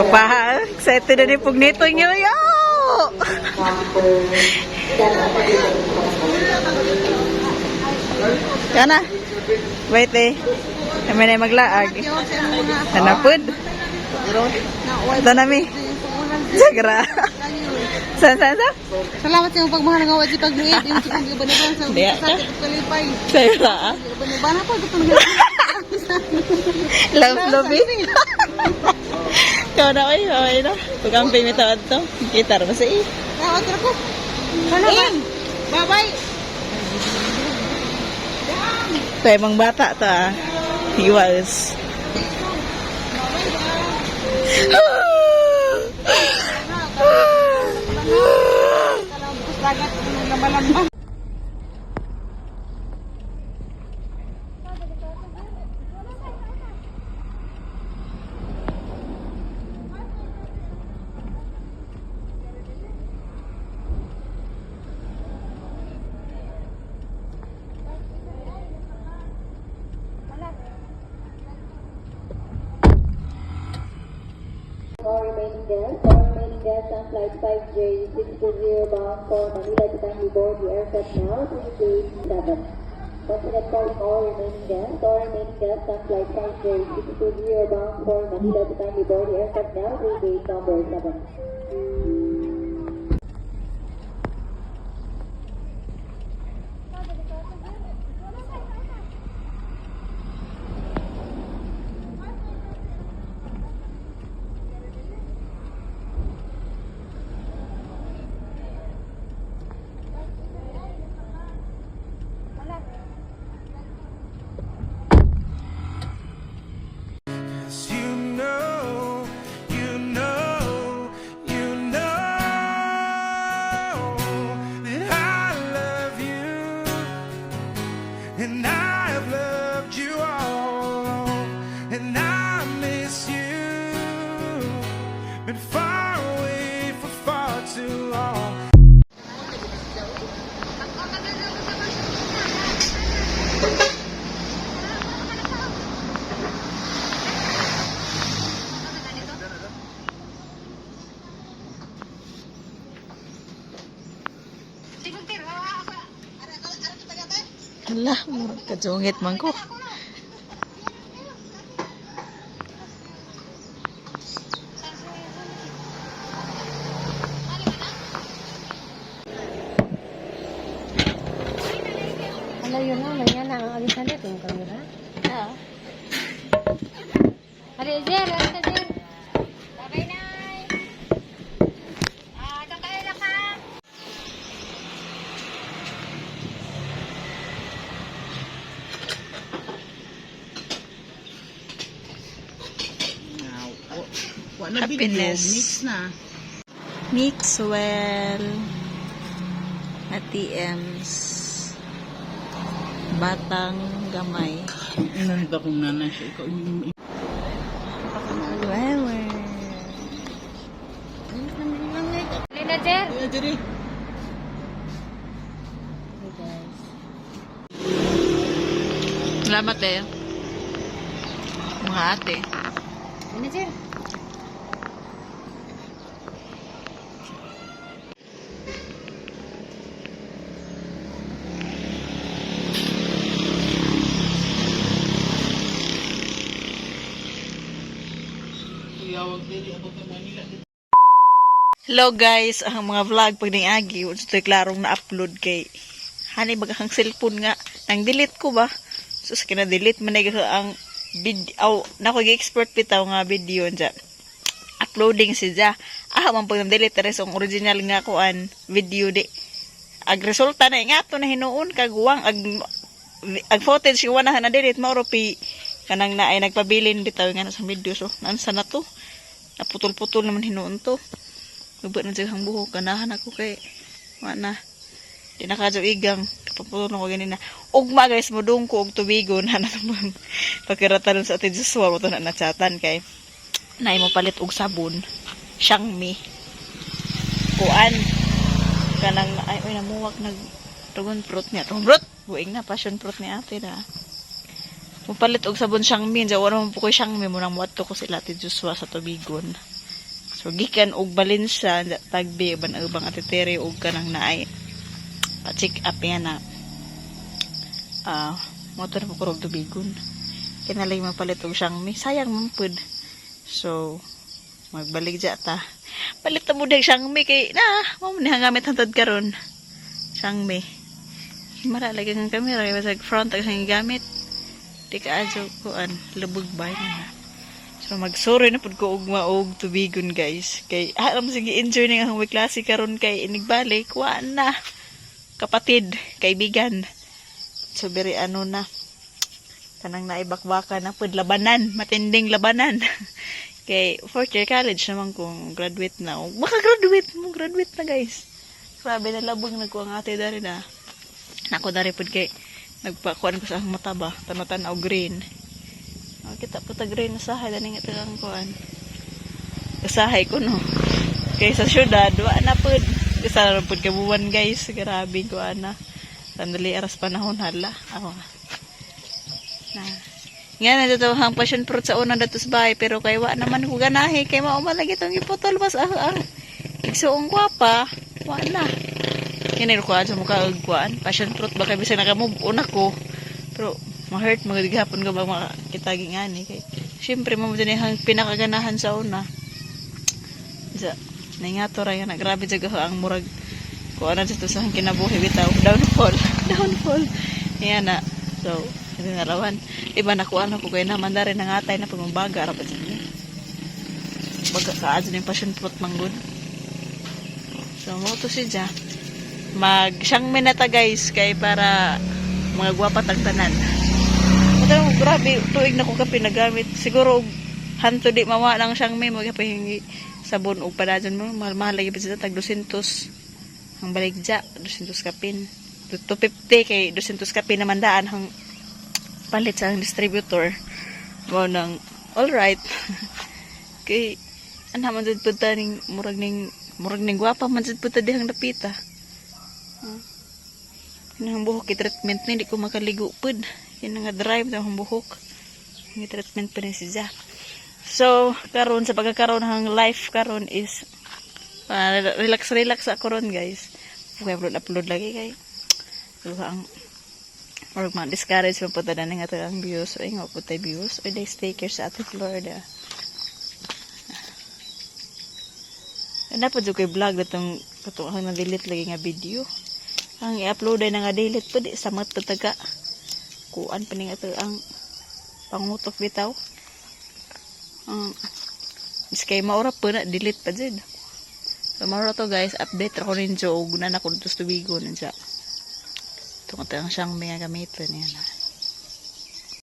Papa, excited na ni Pugnito niyo yo! Kana? Wait eh. Kami na maglaag. Hanapod? Ito nami. Sagra. Saan? Salamat sa iyong pagmahal ng awad si pag-luid. Yung sikong iba-iba sa sakit at kalipay. Sagra? Iba-iba na po. Love it. Ikaw na kayo. Okay na. Pag-amping may tawad to. Gitar ba sa i? Tawad ko. Salamat. Bye-bye. Ito yung mga bata to ah. Hiwas. Lagat ng lamalambang. All remaining guests on flight 5J620 bound for Manila to kindly board the aircraft now to the gate 7. Once again, calling all remaining guests on flight 5J620 bound for Manila to kindly board the aircraft now to the gate number 7. And I have loved you all, and I miss you. Been far away for far too long. Hala, kajungit man ko. Ala yun na, maya na ang agisan dito yung kamera. Oo. Hari, Jer, Jer. Bye-bye, Nay. Kakain na ka. Happiness. Mixwell. ATMs. Batang gamay. Inanta kong nanay siya. Ikaw yung Wewe. Lina, Jer. Jadi. Salamat eh. Mga ate. Ano, Jer? Iyawag dili abot ng Manila. Hello guys, ang mga vlog pag agi, ito'y klarong na-upload kay hani baga kang cellphone nga, nang delete ko ba? So sa kina-delete manay ang video, nako gi-expert bitaw nga video dyan. Uploading siya. Man pag delete res ang original nga kuan video di. Ag resulta na nga to na hinuon kagwang ag footage ko na delete mauro pi kanang na ay nagpabilin bitaw nga sa video. So nansa na to? Naputol-putol naman hinuon to. Gubat na siya ang buhok. Ganahan ako kay wala na. Di nakadyo igang. Kapapulong ko ganina. Ugma guys, mudong ko og tubigon. Hanapang pagkiratan sa atin Joshua. Ito na natsatan kay na mo palit og sabon. Xiangmi. Kuan. Kanang ay namuwak nag dragon fruit niya. Dragon fruit. Buing na passion fruit ni ate na. Mupalit og sabon Xiangmi. Diyan wala mo po ko Xiangmi. Munang muadto ko sila atin Joshua sa tubigon. So gikan og Valencia tagbi ubang atitere og kanang naay pa-check up yan na motor po kurog tubigon. Kinalay mapalit og Xiaomi. Sayang man pud. So magbalik dya ta. Palit ta mo dag Xiaomi kay na mo ni hangamit hantod karon. Xiaomi. Mara lagi ang camera kay basag front ang gamit. Di ka adyo kuan lubog bay na. So magsorry na pud ko og maog tubigon guys. Kay alam sige enjoy ning ang klase karon kay inigbalik wa na. Kapatid, kaibigan. So very ano na. Kanang naibakbaka na pud labanan, matinding labanan. Kay fourth year college naman kung graduate na. Graduate na guys. Grabe na labog nagkuha ang ate dari na. Nako dari pud kay nagpakuan ko sa akong mata ba, tanutan og green. Kita po ta green na sahay dani nga tagang kuan. Kasahay ko no. Kay sa syudad wa na pud. Isa na pud kabuwan guys, grabe kuan na. Sandali aras panahon hala. Ako. Na. Nga na dito hang passion fruit sa una datos bahay pero kay wa naman ko ganahi kay mao man lagi tong iputol mas ang igsuong gwapa wa na. Kini ko sa mukha og kuan passion fruit baka bisan naka-move on ako. Pero ma-hurt mga gihapon ka ba makitagi ngani kay syempre mo din hang pinakaganahan sa una. Isa naingato ra nga grabe jud ang murag kuan na sa hang kinabuhi bitaw downfall. Yan na. So hindi na rawan. Iba na kuan ako kay naman dari nangatay na pagmabaga ra pa dyan. Baga kaadyo ng passion fruit manggod. So mo to si Ja. Mag-Xiaomi na ta guys kay para mga gwapa tagtanan. Pero grabe tuig na ko ka pinagamit. Siguro hanto di mawa ng Xiaomi magapahingi sabon og padadyon mo mahal lagi pa tag 200 ang baligja 200 kapin. 250 kay 200 kapin naman daan hang palit sa distributor. Mo nang all right. Kay ana man jud pud ta ning murag ning gwapa man jud pud ta dihang dapita. Nang buhok i-treatment ni di ko makaligo pud. Yan nga drive sa buhok. Ang treatment pa rin si Ja. So, karon sa pagkakaroon ng life karon is relax ako ron guys. Okay, upload lagi kay. Ang or ma-discourage mo po na nga ang views. O nga po tayo views. O day stay here sa ating Florida. Dapat yung kay vlog na itong katungahang na-delete lagi nga video. Ang i-upload ay na nga delete po di sa matataga. Kuan pa nga ito ang pangutok bitaw. Miskay maura po na delete pa dyan. So maura to guys, update ako ninyo og na nakuntos tubigo ninyo. Ito ko ito ang siyang mga gamitin yan.